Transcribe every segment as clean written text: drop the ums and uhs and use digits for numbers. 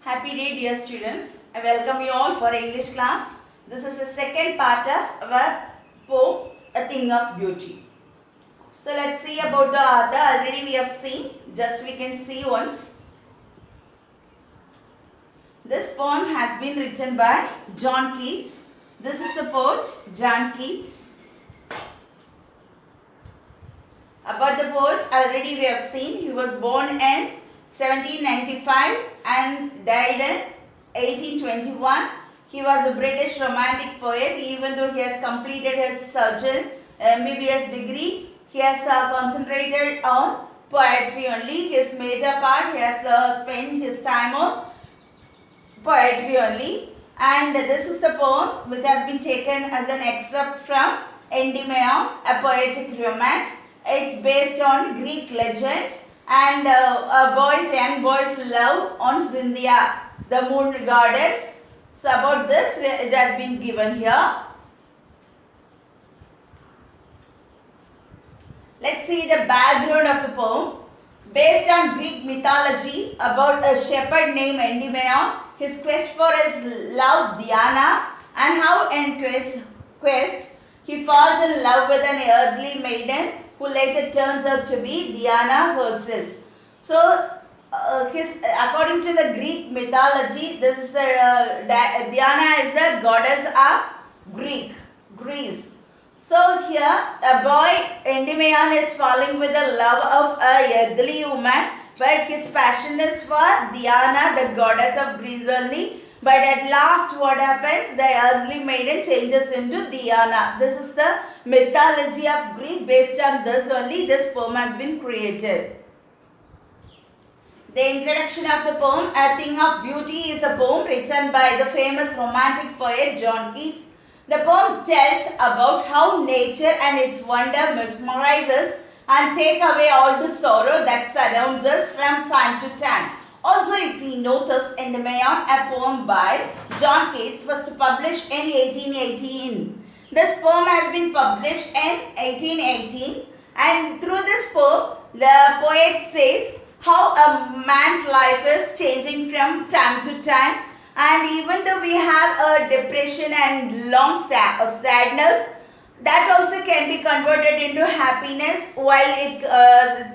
Happy day dear students. I welcome you all for English class. This is the second part of our poem A Thing of Beauty. So let's see about the author. Already we have seen. Just we can see once. This poem has been written by John Keats. This is the poet John Keats. About the poet already we have seen. He was born in 1795 and died in 1821. He was a British romantic poet. Even though he has completed his surgeon MBBS degree, he has concentrated on poetry only. His major part, he has spent his time on poetry only. And this is the poem which has been taken as an excerpt from Endymion, a poetic romance. It's based on Greek legend. And young boys love on Cynthia, the moon goddess. So about this it has been given here. Let's see the background of the poem. Based on Greek mythology about a shepherd named Endymion, his quest for his love Diana, and how in quest he falls in love with an earthly maiden who later turns out to be Diana herself. So, according to the Greek mythology, this is Diana is a goddess of Greece. So here, a boy Endymion is falling with the love of a earthly woman, but his passion is for Diana, the goddess of Greece only. But at last what happens? The earthly maiden changes into Diana. This is the mythology of Greece. Based on this only this poem has been created. The introduction of the poem, A Thing of Beauty, is a poem written by the famous romantic poet John Keats. The poem tells about how nature and its wonder mesmerizes and take away all the sorrow that surrounds us from time to time. Also, if we notice Endymion, a poem by John Keats, was published in 1818. This poem has been published in 1818, and through this poem, the poet says how a man's life is changing from time to time, and even though we have a depression and long sadness, that also can be converted into happiness while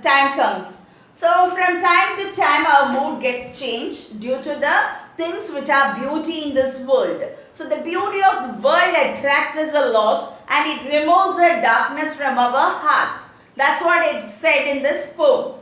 time comes. So from time to time our mood gets changed due to the things which are beauty in this world. So the beauty of the world attracts us a lot and it removes the darkness from our hearts. That's what it said in this poem.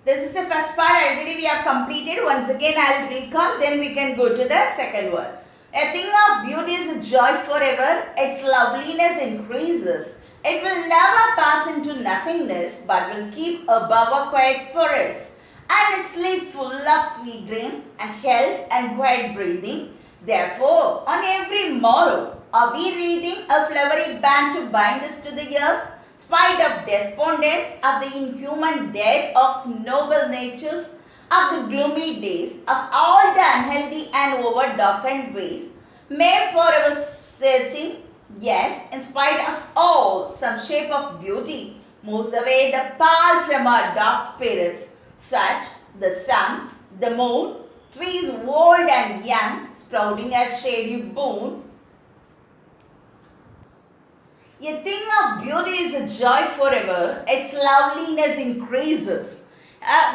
This is the first part. Already we have completed. Once again I will recall, then we can go to the second one. A thing of beauty is a joy forever. Its loveliness increases. It will never pass into nothingness, but will keep above a quiet forest, and sleep full of sweet dreams and health and quiet breathing. Therefore, on every morrow, are we reading a flowery band to bind us to the earth, spite of despondence, of the inhuman death of noble natures, of the gloomy days, of all the unhealthy and over-darkened ways, made for our searching. Yes, in spite of all, some shape of beauty moves away the pall from our dark spirits, such the sun, the moon, trees old and young, sprouting a shady boon. A thing of beauty is a joy forever, its loveliness increases.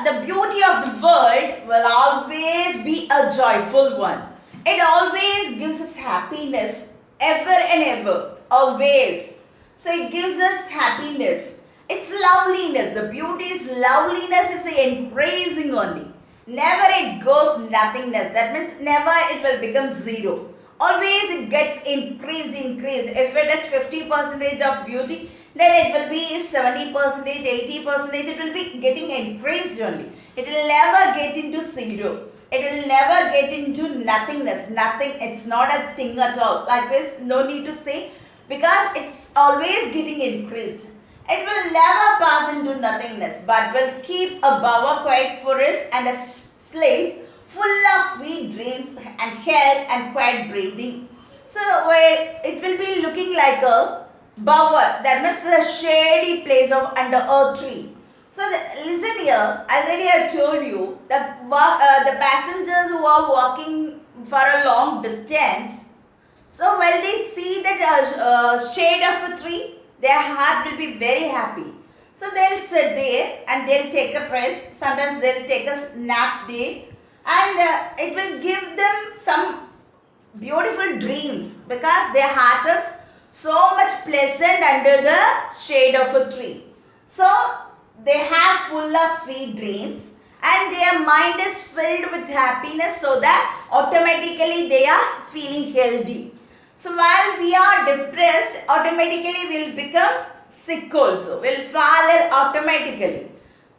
The beauty of the world will always be a joyful one. It always gives us happiness. Ever and ever, always. So it gives us happiness. It's loveliness. The beauty's loveliness is increasing only. Never it goes nothingness. That means never it will become zero. Always it gets increased. If it is 50% of beauty, then it will be 70%, 80%. It will be getting increased only. It will never get into zero. It will never get into nothingness. Nothing. It's not a thing at all. Likewise, no need to say, because it's always getting increased. It will never pass into nothingness, but will keep above a quiet forest and a slave full of sweet dreams and health and quiet breathing. So it will be looking like a bower. That means a shady place of under a tree. Listen here. Already I told you that the passengers who are walking for a long distance, so when they see that shade of a tree, their heart will be very happy. So they'll sit there and they'll take a rest. Sometimes they'll take a nap there, and it will give them some beautiful dreams because their heart is so much pleasant under the shade of a tree. So they have full of sweet dreams and their mind is filled with happiness, so that automatically they are feeling healthy. So while we are depressed, automatically we will become sick also. We will fall ill automatically.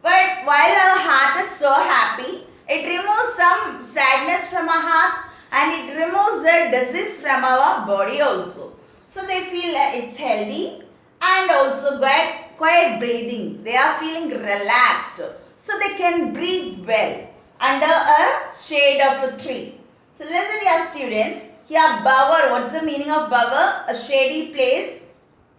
But while our heart is so happy, it removes some sadness from our heart and it removes the disease from our body also. So they feel it's healthy and also quiet breathing. They are feeling relaxed. So they can breathe well under a shade of a tree. So listen here students. Here bower, what's the meaning of bower? A shady place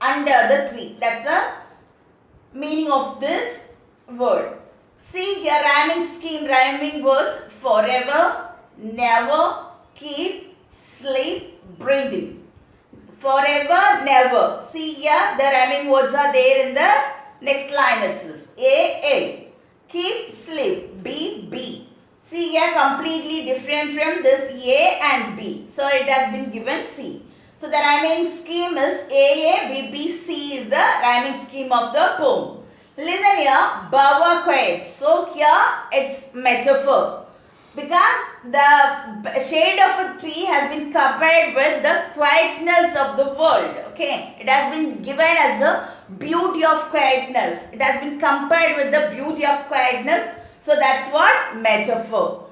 under the tree. That's the meaning of this word. See here rhyming scheme, rhyming words: forever, never, keep, sleep, breathing. Forever, never. See here the rhyming words are there in the next line itself. A. Keep, sleep. B. See here completely different from this A and B. So it has been given C. So the rhyming scheme is A, B, C is the rhyming scheme of the poem. Listen here, bower quiet. So here it's metaphor. Because the shade of a tree has been compared with the quietness of the world. Okay, it has been given as the beauty of quietness. It has been compared with the beauty of quietness. So that's what metaphor.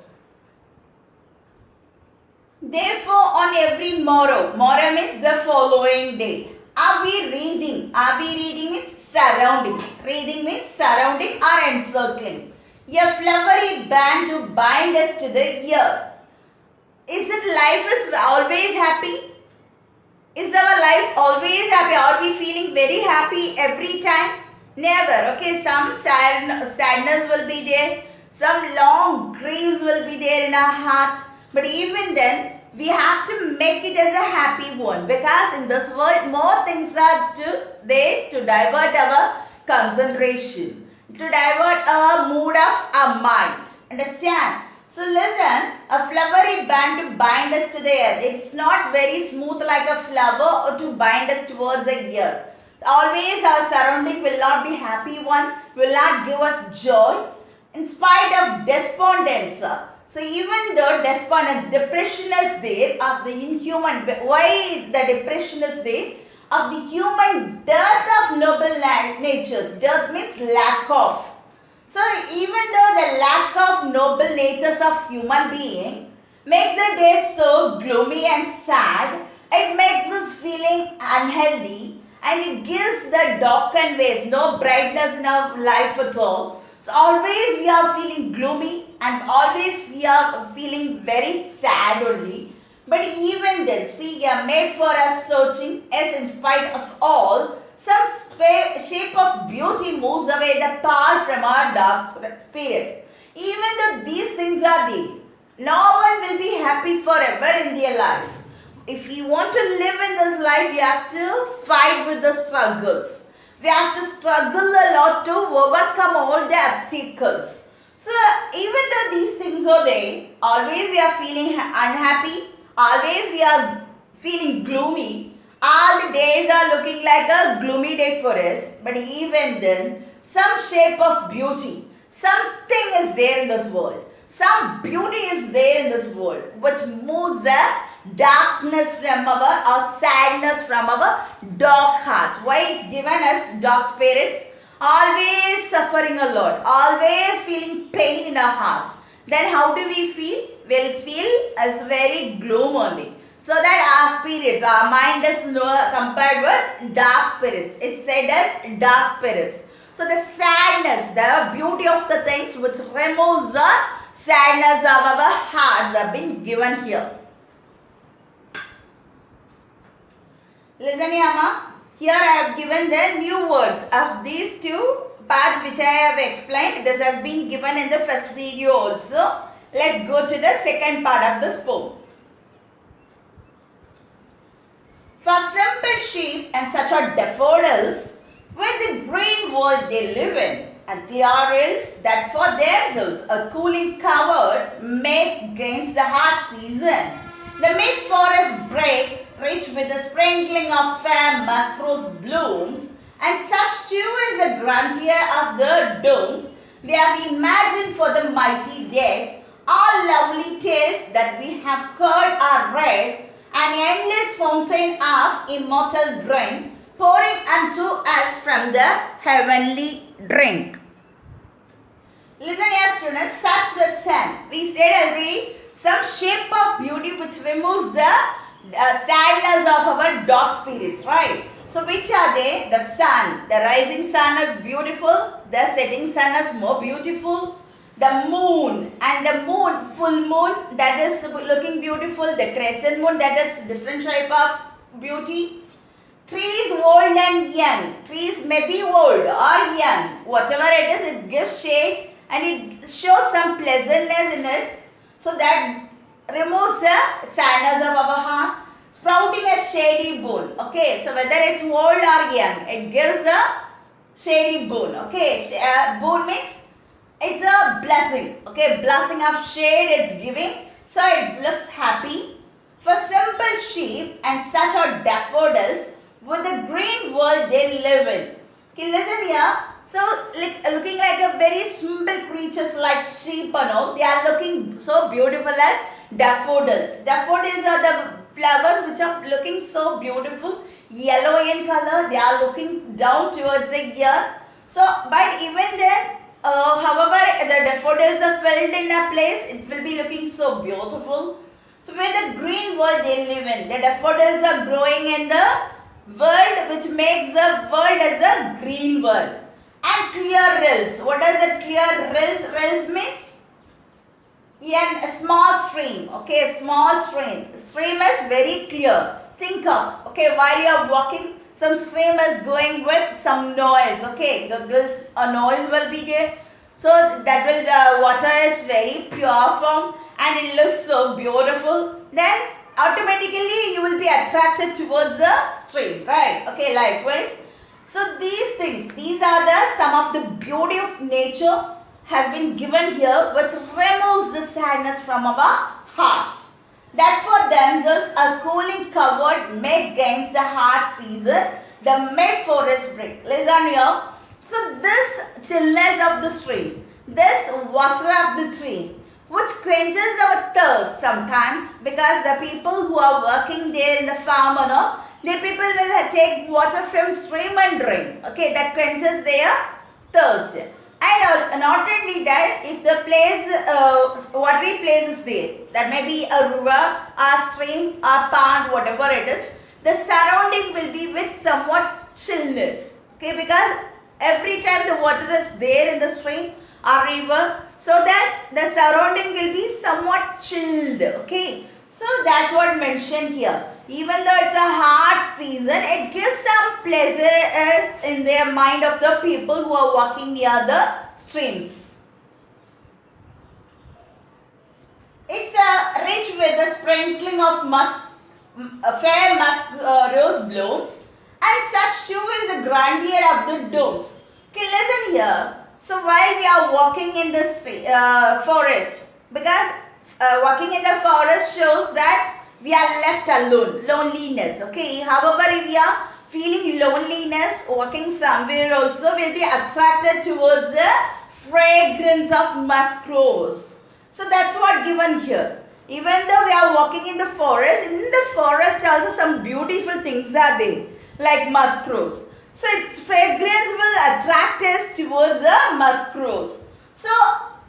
Therefore, on every morrow means the following day. Are we reading? Are we reading means surrounding. Reading means surrounding or encircling. A flowery band to bind us to the earth. Is it life is always happy? Is our life always happy? Are we feeling very happy every time? Never. Okay, some sadness will be there. Some long griefs will be there in our heart. But even then, we have to make it as a happy one. Because in this world, more things are there to divert our concentration, to divert our mood of our mind. Understand? So listen, a flowery band to bind us to the earth. It's not very smooth like a flower or to bind us towards the earth. Always our surrounding will not be happy one, will not give us joy in spite of despondence. So even though despondence, depression is there of the inhuman, why the depression is there? Of the human dearth of noble natures. Dearth means lack of. So even though the lack of noble natures of human being makes the day so gloomy and sad, it makes us feeling unhealthy and it gives the darkened ways, no brightness in our life at all. So always we are feeling gloomy and always we are feeling very sad only. But even then, see, we are made for us searching, as in spite of all, some shape of beauty moves away the power from our dark spirits. Even though these things are there, no one will be happy forever in their life. If we want to live in this life, we have to fight with the struggles. We have to struggle a lot to overcome all the obstacles. So even though these things are there, always we are feeling unhappy, always we are feeling gloomy. All the days are looking like a gloomy day for us. But even then, some shape of beauty, something is there in this world. Some beauty is there in this world which moves the darkness from our or sadness from our dark hearts. Why it's given as dark spirits? Always suffering a lot, always feeling pain in our heart. Then how do we feel? We'll feel as very gloom only. So that our spirits, our mind is compared with dark spirits. It's said as dark spirits. So the sadness, the beauty of the things which removes the sadness of our hearts have been given here. Listen here, ma. Here I have given the new words of these two parts which I have explained, this has been given in the first video also. Let's go to the second part of this poem. For simple sheep and such are daffodils, with the green world they live in, and they are rills that for themselves a cooling covert make against the hot season. The mid-forest brake, rich with the sprinkling of fair musk rose blooms, and such too is the grandeur of the domes we have imagined for the mighty dead. All lovely tales that we have heard are read, an endless fountain of immortal drink, pouring unto us from the heavenly drink. Listen here students, such the sun. We said already, some shape of beauty which removes the sadness of our dark spirits, right? So which are they? The sun. The rising sun is beautiful. The setting sun is more beautiful. The moon, and the moon, full moon, that is looking beautiful. The crescent moon, that is different type of beauty. Trees old and young. Trees may be old or young. Whatever it is, it gives shade and it shows some pleasantness in it. So that removes the sadness of our heart. Sprouting a shady boon. Okay, so whether it's old or young, it gives a shady boon. Okay, boon means it's a blessing. Okay, blessing of shade it's giving. So it looks happy. For simple sheep and such are daffodils, with the green world they live in. Okay, listen here. So looking like a very simple creatures like sheep and all, they are looking so beautiful as daffodils. Daffodils are the flowers which are looking so beautiful, yellow in color. They are looking down towards the earth. So, but even then, however, the daffodils are filled in a place, it will be looking so beautiful. So, where the green world they live in, the daffodils are growing in the world which makes the world as a green world. And clear rills. What does the clear rills? Rills means a small stream. Okay, small stream. Stream is very clear. Think of, okay, while you are walking, some stream is going with some noise. Okay, gurgles, a noise will be there. So that will water is very pure form and it looks so beautiful. Then automatically you will be attracted towards the stream, right? Okay, likewise. So these things, these are the some of the beauty of nature has been given here, which removes the sadness from our heart. That for themselves a cooling covert make against the hard season, the mid-forest brick. Listen here. So this chillness of the stream, this water of the tree, which quenches our thirst sometimes, because the people who are working there in the farm, the people will take water from stream and drink. Okay, that quenches their thirst. And not only that, if the place, watery place is there, that may be a river, a stream, a pond, whatever it is, the surrounding will be with somewhat chillness. Okay, because every time the water is there in the stream or river, so that the surrounding will be somewhat chilled. Okay, so that's what mentioned here. Even though it's a hard season, it gives some pleasure in their mind of the people who are walking near the streams. It's rich with the sprinkling of fair musk rose blooms, and such too is the grandeur of the domes. Okay, listen here. So while we are walking in the forest, because walking in the forest shows that we are left alone, loneliness. Okay, however, if we are feeling loneliness, walking somewhere also, we'll be attracted towards the fragrance of musk rose. So that's what given here. Even though we are walking in the forest also some beautiful things are there, like musk rose. So its fragrance will attract us towards the musk rose. So,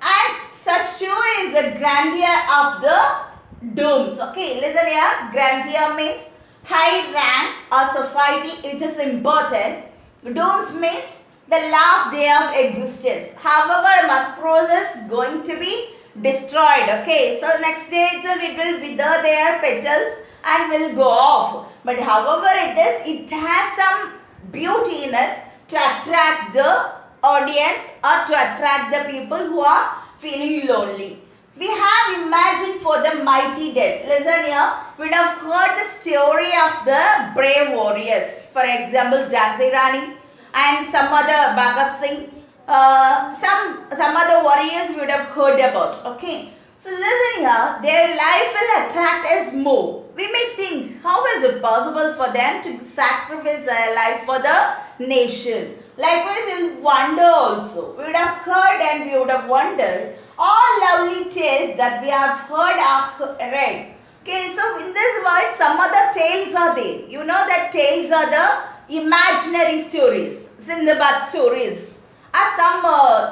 and such too is the grandeur of the domes. Okay, listen here. Grandeur means high rank or society which is important. Domes means the last day of existence. However, musk rose is going to be destroyed. Okay, so next day itself it will wither their petals and will go off. But however it has some beauty in it to attract the audience or to attract the people who are feeling lonely. We have imagined for the mighty dead. Listen here, we would have heard the story of the brave warriors. For example, Jhansi Rani and some other Bhagat Singh. Some other warriors we would have heard about. Okay. So listen here, their life will attract us more. We may think, how is it possible for them to sacrifice their life for the nation? Likewise, we wonder also. We would have heard and we would have wondered all lovely tales that we have heard or read. Okay, so in this world, some other tales are there. You know that tales are the imaginary stories, Sindbad stories, or some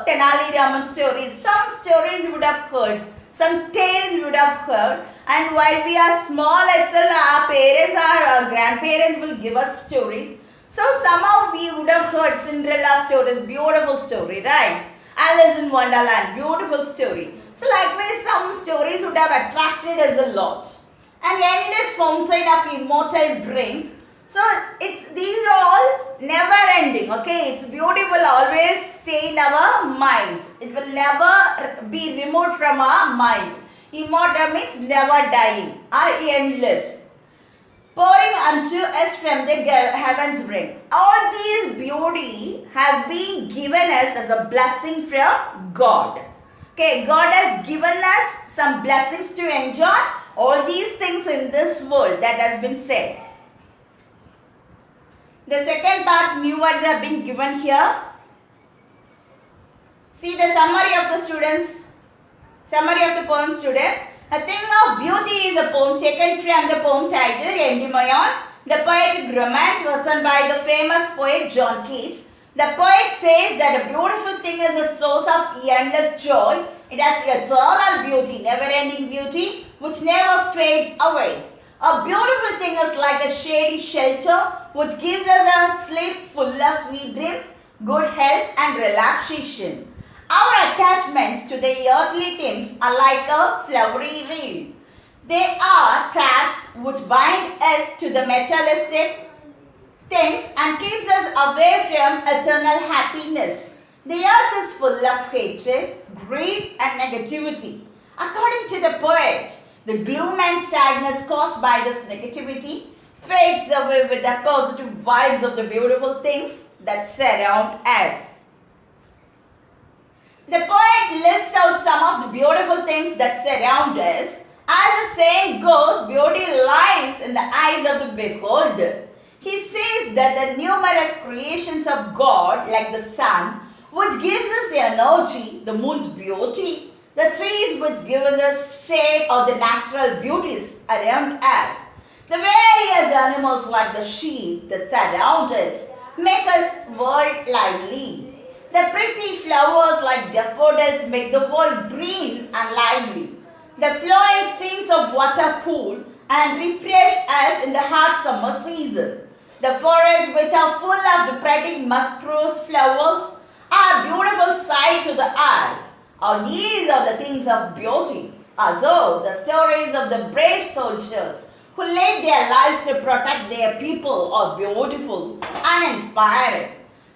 Tenali Raman stories. Some stories you would have heard. Some tales you would have heard, and while we are small itself, our parents or our grandparents will give us stories. So somehow we would have heard Cinderella stories, beautiful story, right? Alice in Wonderland, beautiful story. So likewise, some stories would have attracted us a lot. An endless fountain of immortal drink. So these are all never ending, okay? It's beautiful, always stay in our mind. It will never be removed from our mind. Immortal means never dying or endless. Pouring unto us from the heavens bring. All these beauty has been given us as a blessing from God. Okay, God has given us some blessings to enjoy all these things in this world that has been said. The second part's new words have been given here. See the summary of the students. Summary of the poem, students. A Thing of Beauty is a poem taken from the poem titled Endymion, the poetic romance written by the famous poet John Keats. The poet says that a beautiful thing is a source of endless joy. It has eternal beauty, never-ending beauty, which never fades away. A beautiful thing is like a shady shelter which gives us a sleep full of sweet dreams, good health and relaxation. Our attachments to the earthly things are like a flowery reed. They are ties which bind us to the materialistic things and keeps us away from eternal happiness. The earth is full of hatred, greed and negativity. According to the poet, the gloom and sadness caused by this negativity fades away with the positive vibes of the beautiful things that surround us. The poet lists out some of the beautiful things that surround us. As the saying goes, beauty lies in the eyes of the beholder. He says that the numerous creations of God, like the sun, which gives us energy, the moon's beauty, the trees which give us a shade of the natural beauties around us, the various animals like the sheep that surround us, make us world lively. The pretty flowers like daffodils make the world green and lively. The flowing streams of water cool and refresh us in the hot summer season. The forests which are full of the pretty musk rose flowers are a beautiful sight to the eye. All these are the things of beauty. Also, the stories of the brave soldiers who laid their lives to protect their people are beautiful and inspiring.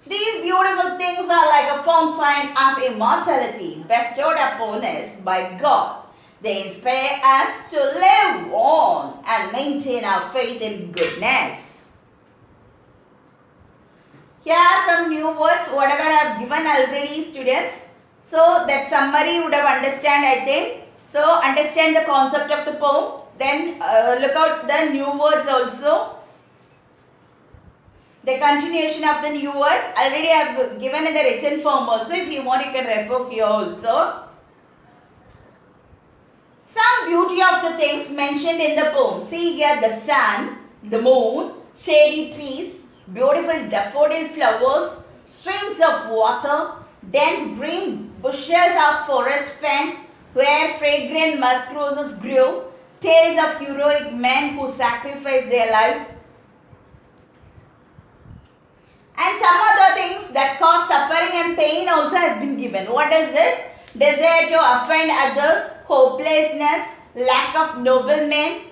These beautiful things are like a fountain of immortality bestowed upon us by God. They inspire us to live on and maintain our faith in goodness. Here are some new words, whatever I have given already, students. So that summary would have understand, I think. So understand the concept of the poem. Then look out the new words also. The continuation of the new words. Already I have given in the written form also. If you want, you can refer here also. Some beauty of the things mentioned in the poem. See here the sun, the moon, shady trees, beautiful daffodil flowers, streams of water, dense green bushes of forest fence where fragrant musk roses grew, tales of heroic men who sacrificed their lives, and some other things that cause suffering and pain also has been given. What is this? Desire to offend others, hopelessness, lack of noble men.